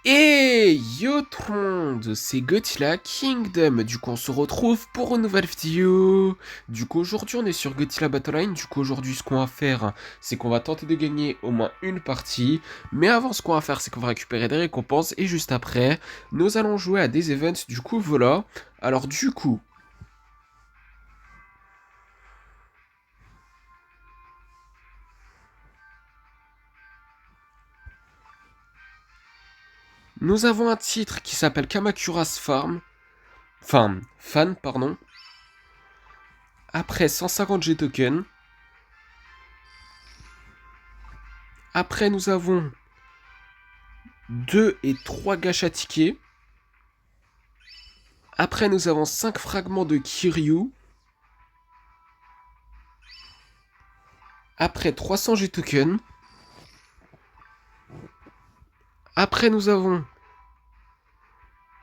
Et yo tout le monde, c'est Godzilla Kingdom. Du coup on se retrouve pour une nouvelle vidéo. Du coup aujourd'hui on est sur Godzilla Battleline. Du coup aujourd'hui ce qu'on va faire, c'est qu'on va tenter de gagner au moins une partie. Mais avant, ce qu'on va faire, c'est qu'on va récupérer des récompenses. Et juste après, nous allons jouer à des events. Du coup voilà. Alors du coup, nous avons un titre qui s'appelle Kamakura's Farm. Enfin, fan, pardon. Après 150 G tokens. Après nous avons 2 et 3 gachas tickets. Après, nous avons 5 fragments de Kiryu. Après, 300 G-Tokens. Après, nous avons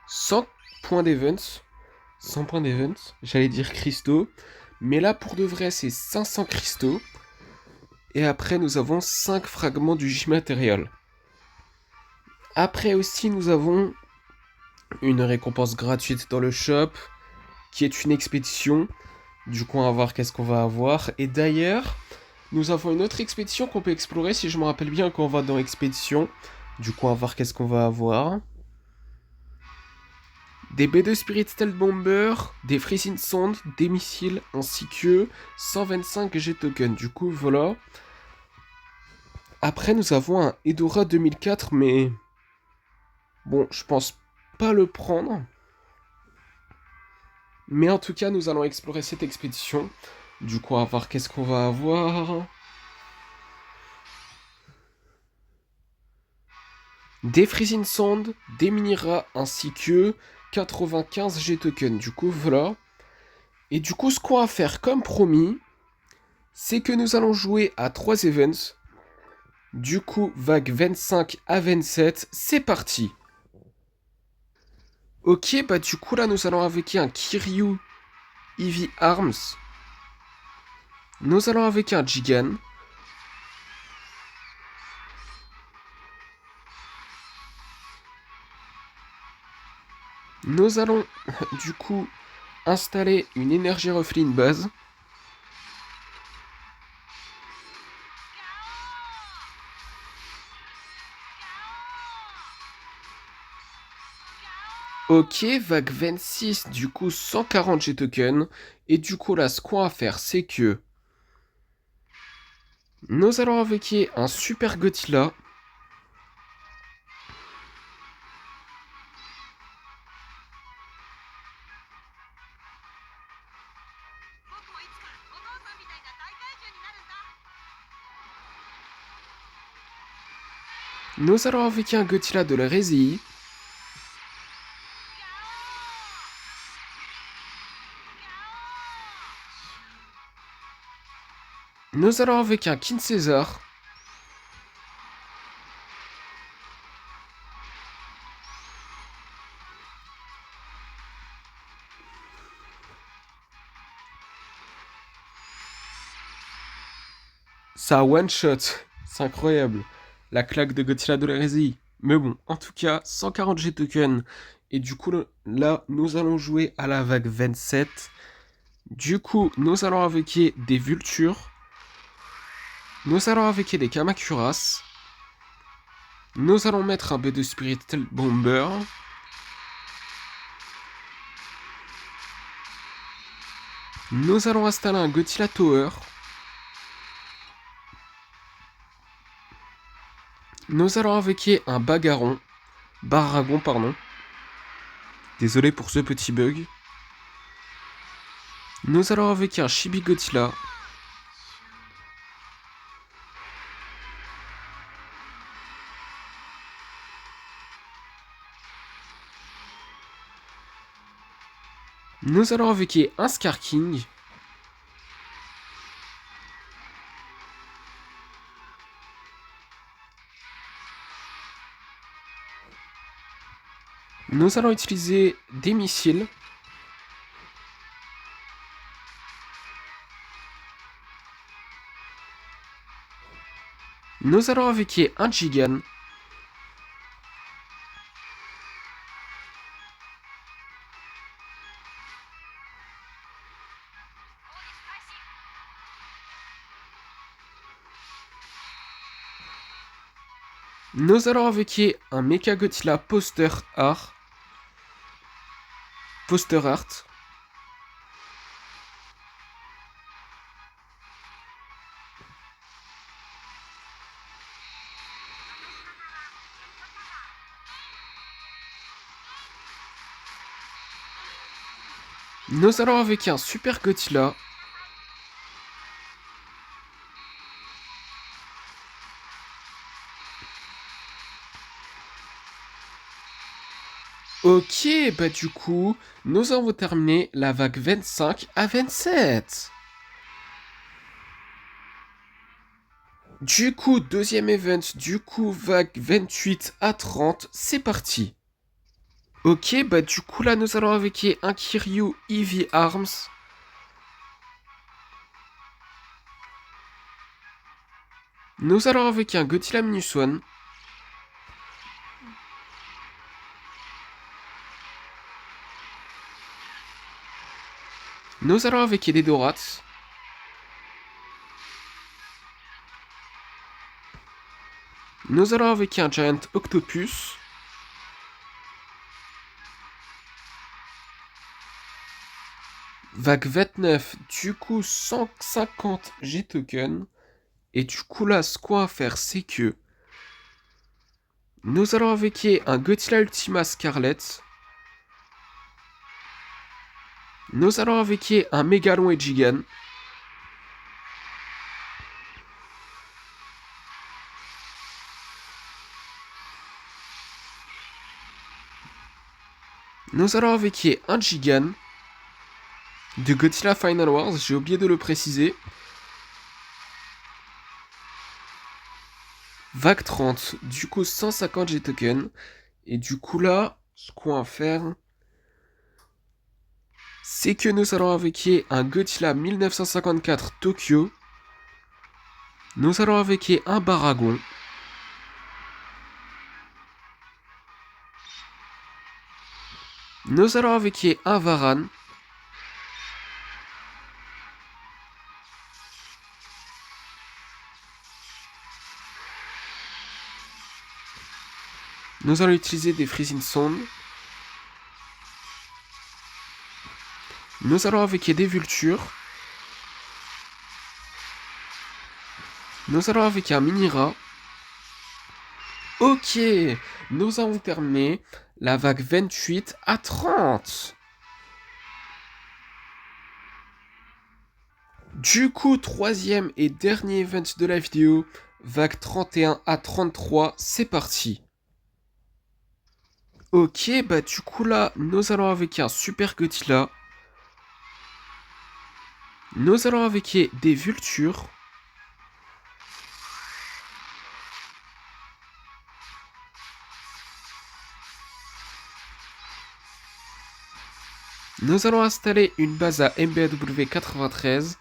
100 points d'events. 100 points d'events. J'allais dire cristaux. Mais là, pour de vrai, c'est 500 cristaux. Et après, nous avons 5 fragments du J-Material. Après aussi, nous avons une récompense gratuite dans le shop, qui est une expédition. Du coup, on va voir qu'est-ce qu'on va avoir. Et d'ailleurs, nous avons une autre expédition qu'on peut explorer, si je me rappelle bien, quand on va dans expédition. Du coup, on va voir qu'est-ce qu'on va avoir. Des B2 Spirit Stealth Bomber, des Freezing Sound, des missiles, ainsi que 125 G-Tokens. Du coup, voilà. Après, nous avons un Edora 2004, mais... Bon, je pense pas le prendre. Mais en tout cas, nous allons explorer cette expédition. Du coup, on va voir qu'est-ce qu'on va avoir. Des Freezing Sound, des Mini-Rats, ainsi que 95 G-Tokens. Du coup, voilà. Et du coup, ce qu'on va faire comme promis, c'est que nous allons jouer à 3 events. Du coup, vague 25 à 27, c'est parti. Ok, bah du coup là nous allons avec un Kiryu Eevee Arms. Nous allons avec un Jigan. Nous allons du coup installer une énergie Ruffling base. Ok, vague 26, du coup 140 G-Tokens. Et du coup là, ce qu'on va faire, c'est que nous allons avec un Super Godzilla. Nous allons avec un Godzilla de la Rési. Nous allons avec un King Caesar. Ça one shot. C'est incroyable. La claque de Godzilla de l'hérésie. Mais bon, en tout cas, 140 G-Tokens. Et du coup, là, nous allons jouer à la vague 27. Du coup, nous allons avec des Vultures. Nous allons avec des Kamakuras. Nous allons mettre un B2 Spirit Stealth Bomber. Nous allons installer un Godzilla Tower. Nous allons avec un Baragon, pardon. Désolé pour ce petit bug. Nous allons avec un Chibi Godzilla. Nous allons avec un Scar King. Nous allons utiliser des missiles. Nous allons avec un Gigan. Nous allons avec un Mechagodzilla poster art. Poster art. Nous allons avec un Super Godzilla. Ok, bah du coup, nous avons terminé la vague 25 à 27. Du coup, deuxième event, du coup, vague 28 à 30, c'est parti. Ok, bah du coup là, nous allons avec un Kiryu Eevee Arms. Nous allons avec un Godzilla Minus One. Nous allons avec des Dorats. Nous allons avec un Giant Octopus. Vague 29, du coup 150 G-Token. Et du coup là, ce qu'on va faire, c'est que nous allons avec un Godzilla Ultima Scarlet. Nous allons avec un Megalon et Gigan. Nous allons avec un Gigan de Godzilla Final Wars, j'ai oublié de le préciser. Vague 30, du coup 150 G-Token. Et du coup là, ce qu'on va faire, c'est que nous allons avec un Godzilla 1954 Tokyo. Nous allons avec un Baragon. Nous allons avec un Varan. Nous allons utiliser des Freezing Sound. Nous allons avec des Vultures. Nous allons avec un Minira. Ok, nous avons terminé la vague 28 à 30. Du coup, troisième et dernier event de la vidéo, vague 31 à 33, c'est parti. Ok, bah du coup là, nous allons avec un Super Godzilla. Nous allons avec des Vultures. Nous allons installer une base à MBW 93.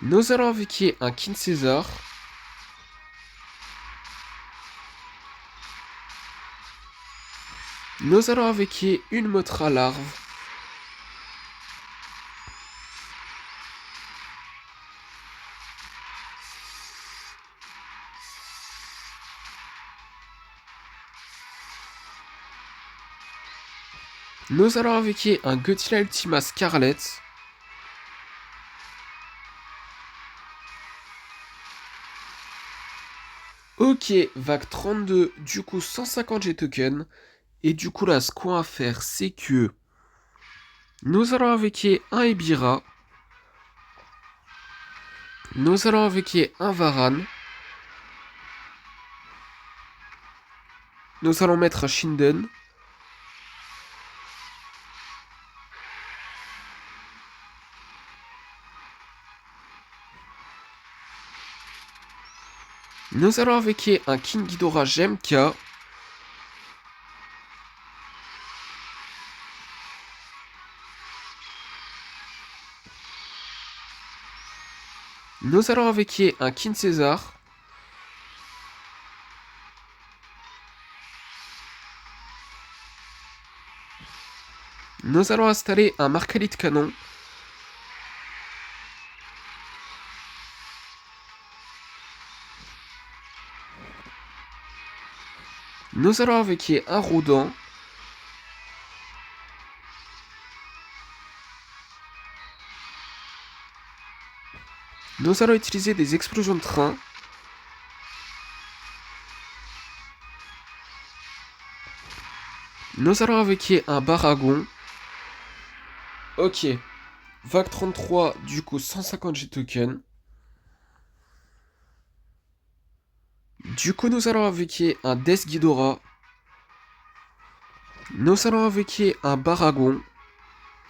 Nous allons avec un King Caesar. Nous allons avec une Mothra larve. Nous allons avec un Godzilla Ultima Scarlet. Ok, vague 32, du coup 150 G-Token. Et du coup là, ce qu'on va faire, c'est que nous allons avec un Ebira. Nous allons avec un Varan. Nous allons mettre un Shinden. Nous allons avec un King Ghidorah GMK. Nous allons avec un King César. Nous allons installer un Marcalite Canon. Nous allons invoquer un Rodin. Nous allons utiliser des explosions de train. Nous allons invoquer un Baragon. Ok. Vague 33, du coup 150 G tokens. Du coup, nous allons invoquer un Death Ghidorah. Nous allons invoquer un Baragon.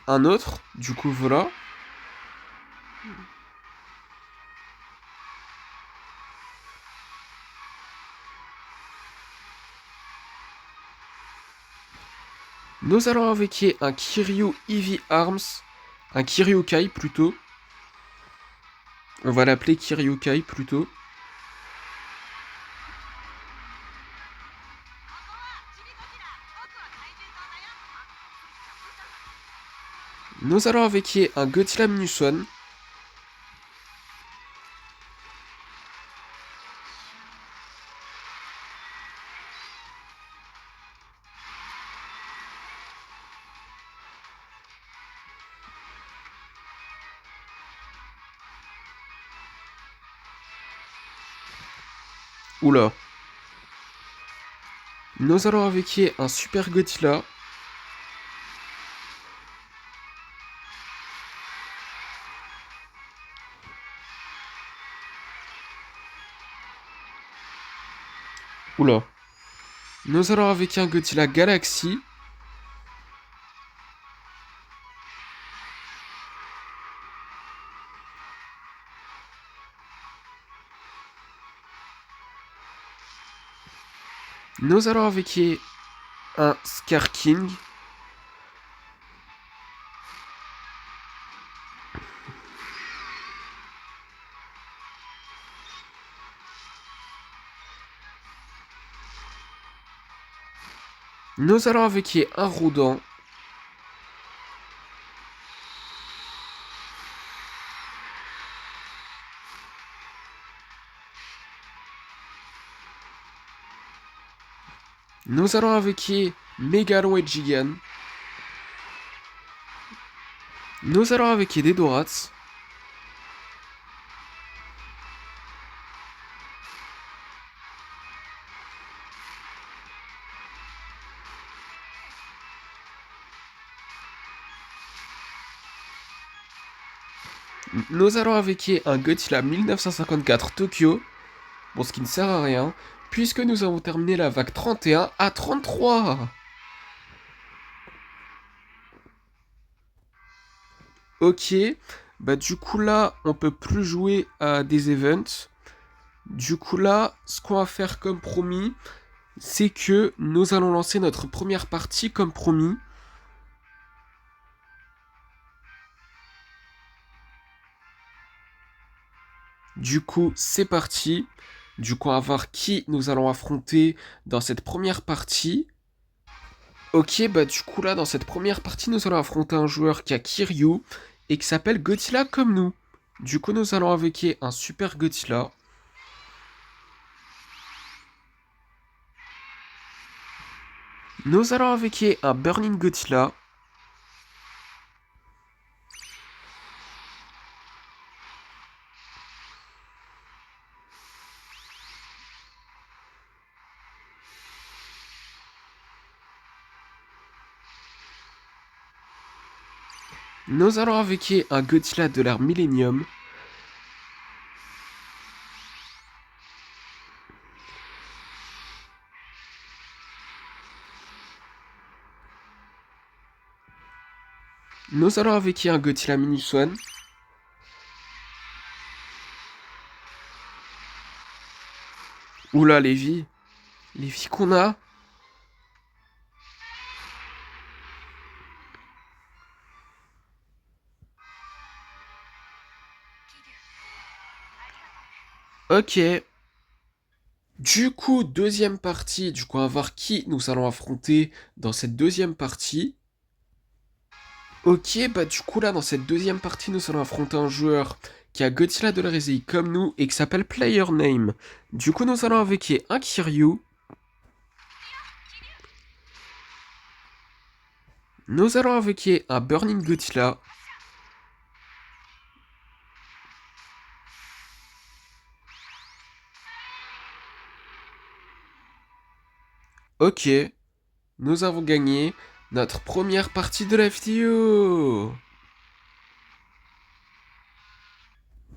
Un autre, du coup voilà. Nous allons invoquer un Kiryu Eevee Arms. Un Kiryukai plutôt. On va l'appeler Kiryukai plutôt. Nous allons invoquer un Godzilla Minusone. Oula. Nous allons invoquer un Super Godzilla. Oula. Nous allons invoquer un Godzilla Galaxy. Nous allons invoquer un Scar King. Nous allons invoquer un Rodin. Nous allons invoquer Megalo et Gigan. Nous allons invoquer des Dorats. Nous allons invoquer un Godzilla 1954 Tokyo. Bon, ce qui ne sert à rien. Puisque nous avons terminé la vague 31 à 33. Ok. Bah du coup là, on peut plus jouer à des events. Du coup là, ce qu'on va faire comme promis, c'est que nous allons lancer notre première partie comme promis. Du coup, c'est parti. Du coup, on va voir qui nous allons affronter dans cette première partie. Ok, bah du coup là, dans cette première partie, nous allons affronter un joueur qui a Kiryu et qui s'appelle Godzilla comme nous. Du coup, nous allons invoquer un Super Godzilla. Nous allons invoquer un Burning Godzilla. Nous allons invoquer un Godzilla de l'ère Millennium. Nous allons invoquer un Godzilla Minusone. Oula, les vies. Les vies qu'on a. Ok. Du coup, deuxième partie. Du coup, on va voir qui nous allons affronter dans cette deuxième partie. Ok, bah du coup là, dans cette deuxième partie, nous allons affronter un joueur qui a Godzilla de la Résie comme nous et qui s'appelle Player Name. Du coup, nous allons invoquer un Kiryu. Nous allons invoquer un Burning Godzilla. Ok, nous avons gagné notre première partie de la vidéo.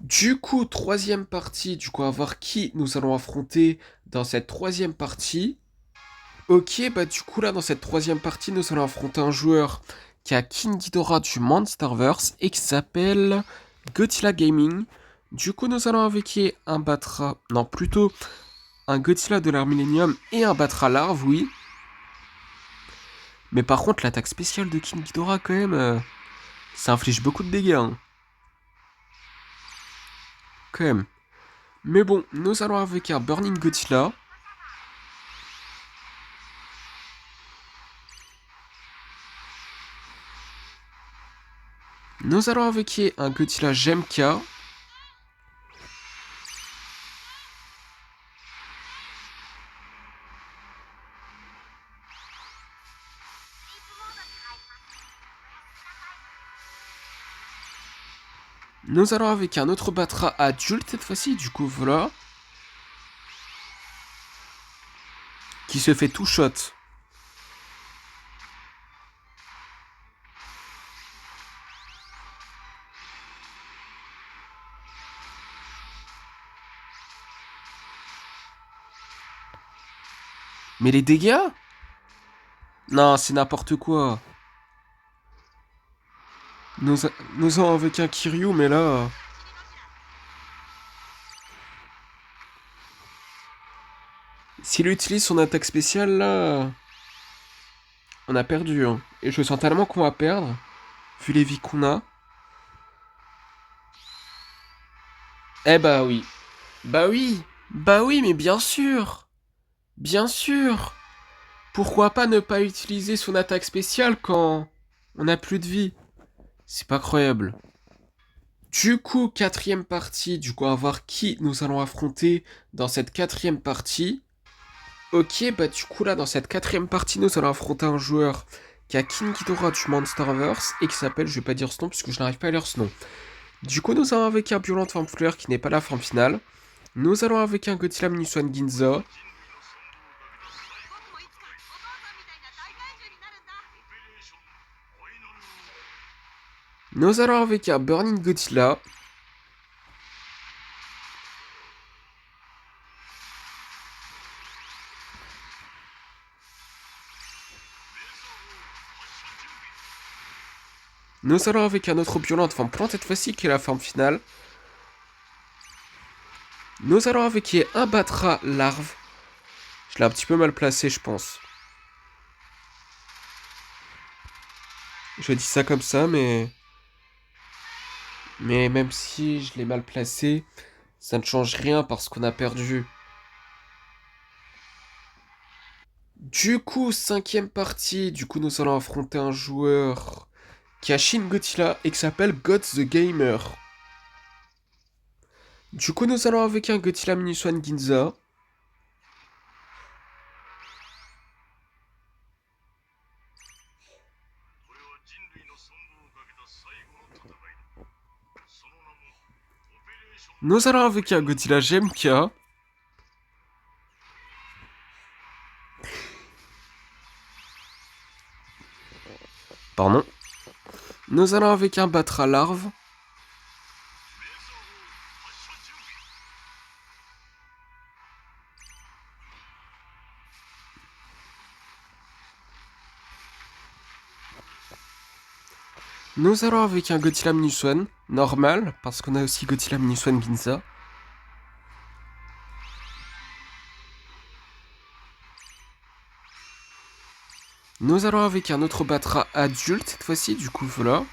Du coup, troisième partie, du coup, à voir qui nous allons affronter dans cette troisième partie. Ok, bah du coup là, dans cette troisième partie, nous allons affronter un joueur qui a King Ghidorah du Monsterverse et qui s'appelle Godzilla Gaming. Du coup, nous allons invoquer un Batra, non, plutôt un Godzilla de l'ère Millennium et un Batra larve, oui. Mais par contre, l'attaque spéciale de King Ghidorah, quand même, ça inflige beaucoup de dégâts, hein. Quand même. Mais bon, nous allons invoquer un Burning Godzilla. Nous allons invoquer un Godzilla Gemka. Nous allons avec un autre Batra adulte cette fois-ci, du coup voilà. Qui se fait tout shot. Mais les dégâts? Non, c'est n'importe quoi. Nous avons avec un Kiryu, mais là... S'il utilise son attaque spéciale, là... On a perdu, hein. Et je sens tellement qu'on va perdre, vu les vies qu'on a. Eh bah oui. Bah oui. Bah oui, mais bien sûr. Bien sûr. Pourquoi pas ne pas utiliser son attaque spéciale quand on a plus de vie? C'est pas croyable. Du coup, quatrième partie, du coup, à voir qui nous allons affronter dans cette quatrième partie. Ok, bah du coup là, dans cette quatrième partie, nous allons affronter un joueur qui a King Ghidorah du Monsterverse et qui s'appelle, je vais pas dire ce nom puisque je n'arrive pas à lire ce nom. Du coup, nous allons avec un Violent Forme Fleur qui n'est pas la forme finale. Nous allons avec un Godzilla Minuswan Ginza. Nous allons avec un Burning Godzilla. Nous allons avec un autre Violent Forme Plante cette fois-ci qui est la forme finale. Nous allons avec un Batra Larve. Je l'ai un petit peu mal placé, je pense. Je dis ça comme ça, mais... Mais même si je l'ai mal placé, ça ne change rien parce qu'on a perdu. Du coup, cinquième partie. Du coup, nous allons affronter un joueur qui a Shin Godzilla et qui s'appelle God the Gamer. Du coup, nous allons avec un Godzilla Minuswan Ginza. Nous allons avec un Godzilla Gemka. Pardon. Nous allons avec un Batra Larve. Nous allons avec un Godzilla Minuswan normal, parce qu'on a aussi Godzilla Minuswan Ginza. Nous allons avec un autre Batra adulte cette fois-ci, du coup voilà.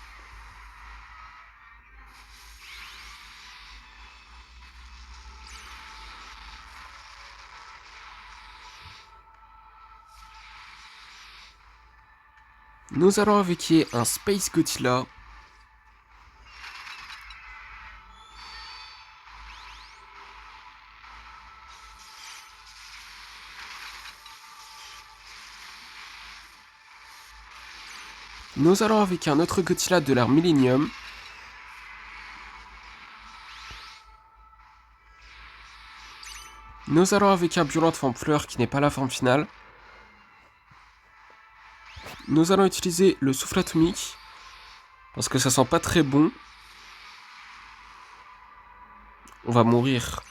Nous allons avec un Space Godzilla. Nous allons avec un autre Godzilla de l'ère Millennium. Nous allons avec un Violent Forme Fleur qui n'est pas la forme finale. Nous allons utiliser le souffle atomique. Parce que ça sent pas très bon. On va mourir.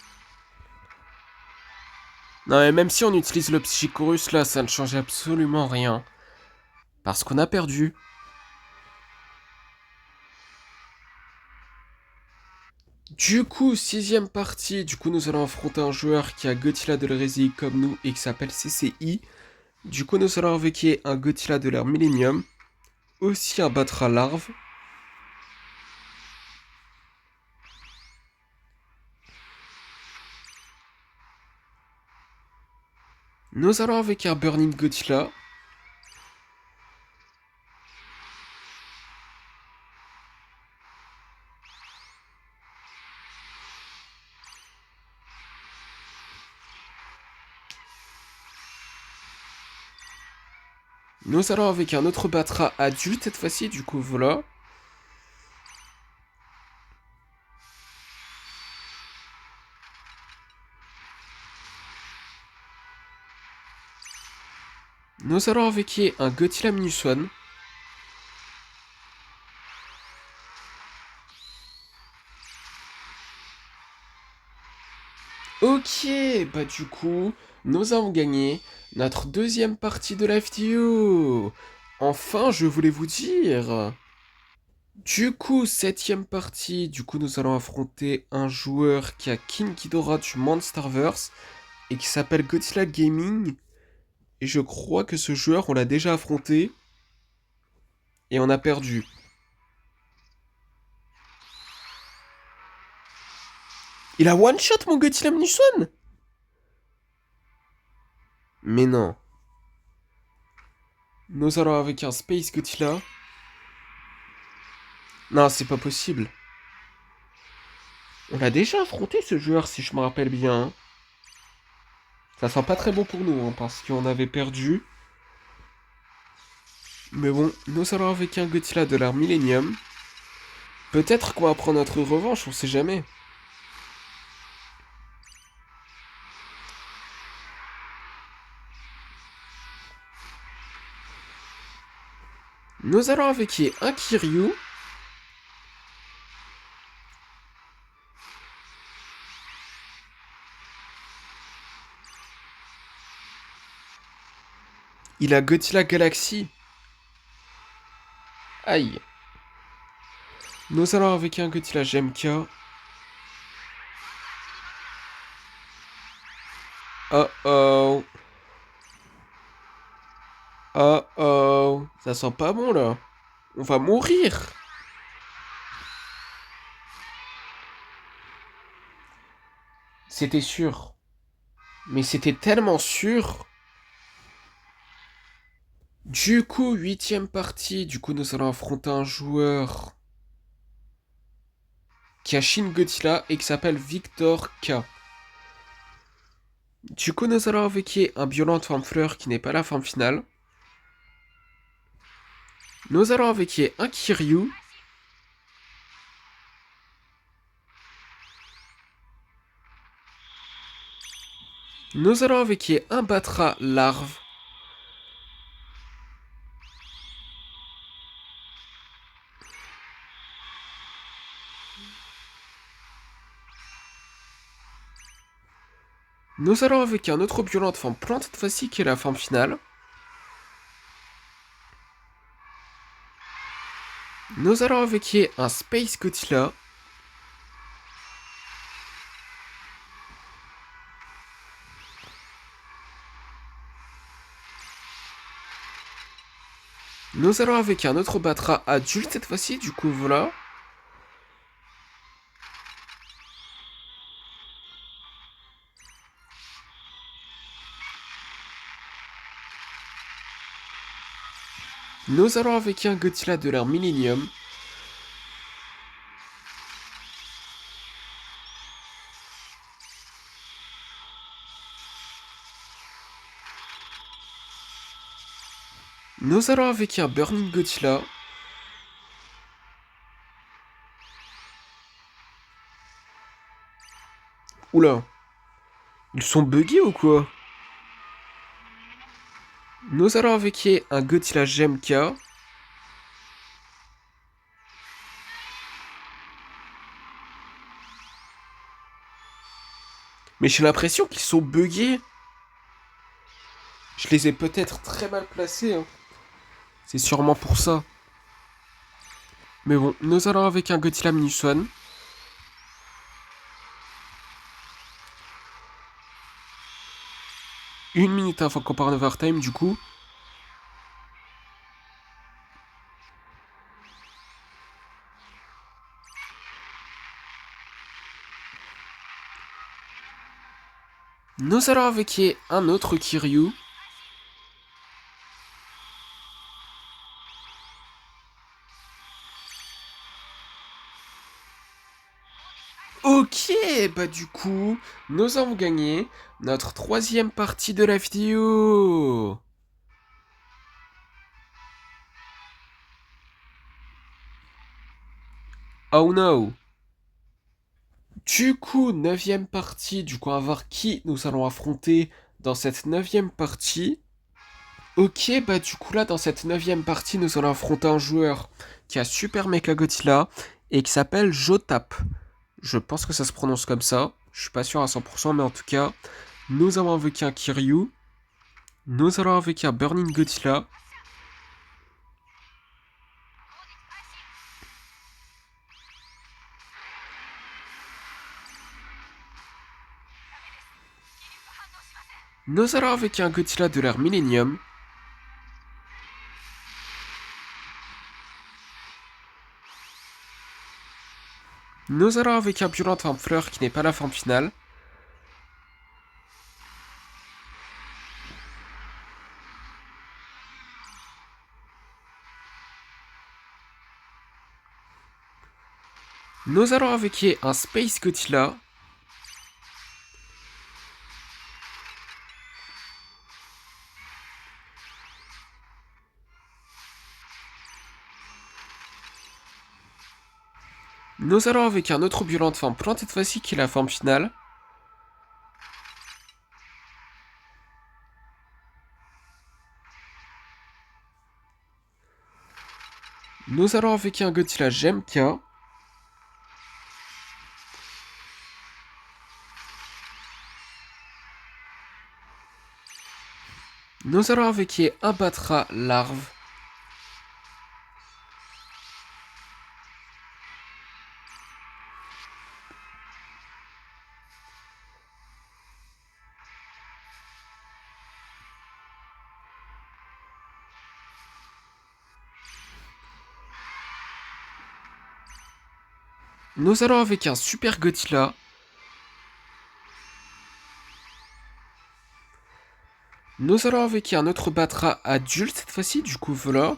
Non mais même si on utilise le Psychorus là, ça ne change absolument rien. Parce qu'on a perdu. Du coup, 6ème partie, nous allons affronter un joueur qui a Godzilla de l'hérésie comme nous et qui s'appelle CCI. Du coup, nous allons invoquer un Godzilla de l'ère Millennium. Aussi un Batra larve. Nous allons avec un Burning Godzilla. Nous allons avec un autre Batra adulte cette fois-ci, du coup voilà. Nous allons avec un Godzilla Minus One. Ok, bah du coup, nous avons gagné notre 2ème partie de la vidéo. Enfin, je voulais vous dire. Du coup, 7ème partie, nous allons affronter un joueur qui a King Ghidorah du Monsterverse et qui s'appelle Godzilla Gaming. Et je crois que ce joueur, on l'a déjà affronté et on a perdu. Il a one-shot mon Godzilla Minus One. Mais non. Nous allons avec un Space Godzilla. Non, c'est pas possible. On l'a déjà affronté ce joueur, si je me rappelle bien. Ça sent pas très bon pour nous, hein, parce qu'on avait perdu. Mais bon, nous allons avec un Godzilla de l'ère Millennium. Peut-être qu'on va prendre notre revanche, on sait jamais. Nous allons avec un Kiryu. Il a Godzilla Galaxy. Aïe. Nous allons avec un Godzilla GMK. Oh oh. Oh oh. Ça sent pas bon là. On va mourir. C'était sûr. Mais c'était tellement sûr. Du coup, 8ème partie. Nous allons affronter un joueur qui a Shin Godzilla et qui s'appelle Victor K. Du coup, nous allons invoquer un Violent Forme Fleur qui n'est pas la forme finale. Nous allons invoquer un Kiryu. Nous allons invoquer un Batra larve. Nous allons invoquer un autre Violent Forme Plante cette fois-ci qui est la forme finale. Nous allons invoquer un Space Godzilla. Nous allons invoquer un autre Batra adulte cette fois-ci, du coup voilà. Nous allons invoquer un Godzilla de l'ère Millennium. Nous allons invoquer un Burning Godzilla. Oula, ils sont buggés ou quoi? Nous allons avec un Godzilla GMK. Mais j'ai l'impression qu'ils sont buggés. Je les ai peut-être très mal placés, hein. C'est sûrement pour ça. Mais bon, nous allons avec un Godzilla Minus One. Une minute avant qu'on parte en overtime, du coup. Nous allons avec un autre Kiryu. Ok, bah du coup, nous avons gagné notre troisième partie de la vidéo. Oh no. Du coup, neuvième partie, du coup, on va voir qui nous allons affronter dans cette neuvième partie. Ok, bah du coup là, dans cette neuvième partie, nous allons affronter un joueur qui a Super Mechagodzilla et qui s'appelle Jotap. Je pense que ça se prononce comme ça. Je suis pas sûr à 100%, mais en tout cas, nous avons avec un Kiryu. Nous allons avec un Burning Godzilla. Nous allons avec un Godzilla de l'ère Millennium. Nous allons avec un Violent Forme Fleur qui n'est pas la forme finale. Nous allons avec un Space Godzilla. Nous allons avec un autre Violent Forme Plante cette fois-ci qui est la forme finale. Nous allons avec un Godzilla GMK. Nous allons avec un Batra Larve. Nous allons avec un Super Godzilla. Nous allons avec un autre Batra adulte cette fois-ci, du coup voilà.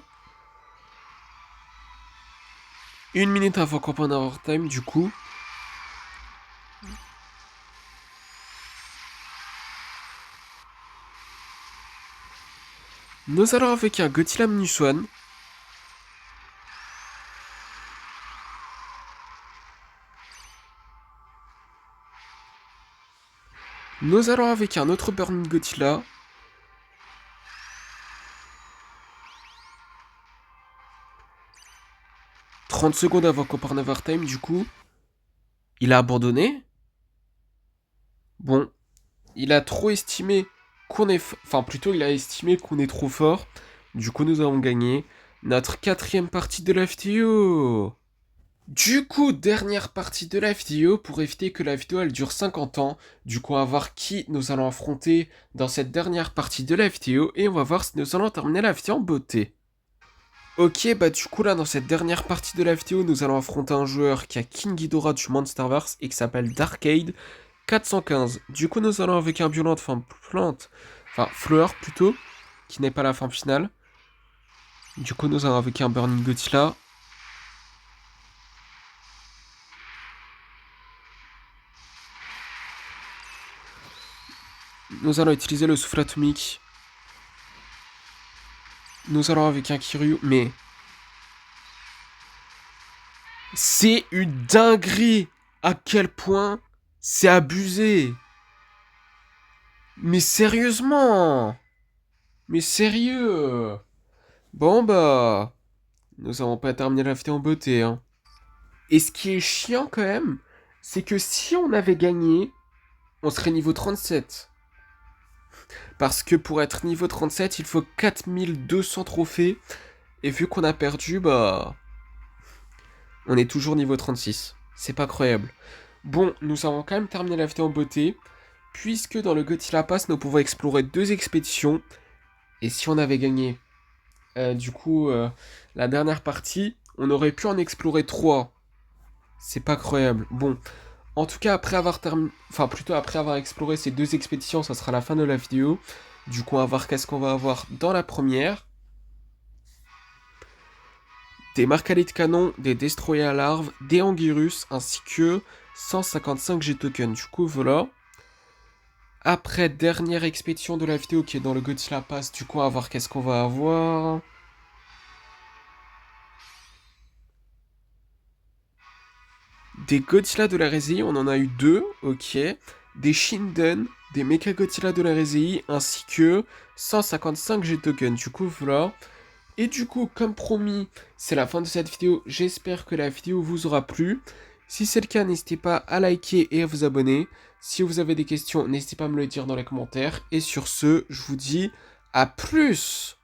Une minute avant qu'on prenne un time, du coup. Nous allons avec un Godzilla Minus One. Nous allons avec un autre Burning Godzilla. « 30 secondes avant qu'on parte en overtime, du coup. Il a abandonné. Bon, il a trop estimé qu'on est... Enfin, plutôt, il a estimé qu'on est trop fort. Du coup, nous avons gagné notre quatrième partie de la vidéo. Du coup, dernière partie de la vidéo pour éviter que la vidéo elle dure 50 ans. Du coup, on va voir qui nous allons affronter dans cette dernière partie de la vidéo et on va voir si nous allons terminer la vidéo en beauté. Ok, bah du coup là dans cette dernière partie de la vidéo, nous allons affronter un joueur qui a King Ghidorah du Monsterverse et qui s'appelle Darkade 415. Du coup, nous allons avec un violent de forme plante, enfin fleur plutôt, qui n'est pas la forme finale. Du coup, nous allons avec un Burning Godzilla. Nous allons utiliser le souffle atomique. Nous allons avec un Kiryu, mais... C'est une dinguerie à quel point C'est abusé. Mais sérieusement. Mais sérieux. Bon bah, nous avons pas terminé la vidéo en beauté, hein. Et ce qui est chiant quand même, c'est que si on avait gagné, on serait niveau 37. Parce que pour être niveau 37, il faut 4200 trophées. Et vu qu'on a perdu, bah... on est toujours niveau 36. C'est pas croyable. Bon, nous avons quand même terminé la vidéo en beauté. Puisque dans le Godzilla Pass, nous pouvons explorer 2 expéditions. Et si on avait gagné, la dernière partie, on aurait pu en explorer 3. C'est pas croyable. Bon, en tout cas, après avoir après avoir exploré ces 2 expéditions, ça sera la fin de la vidéo. Du coup, on va voir qu'est-ce qu'on va avoir dans la première. Des marcalets de canon, des destroyers à larves, des Anguirus, ainsi que 155 G-tokens. Du coup, voilà. Après, dernière expédition de la vidéo qui est dans le Godzilla Pass. Du coup, on va voir qu'est-ce qu'on va avoir. Des Godzilla de la Rési, on en a eu 2, ok. Des Shinden, des Mecha Godzilla de la Rési, ainsi que 155 G-tokens. Du coup, voilà. Et du coup, comme promis, c'est la fin de cette vidéo. J'espère que la vidéo vous aura plu. Si c'est le cas, n'hésitez pas à liker et à vous abonner. Si vous avez des questions, n'hésitez pas à me le dire dans les commentaires. Et sur ce, je vous dis à plus!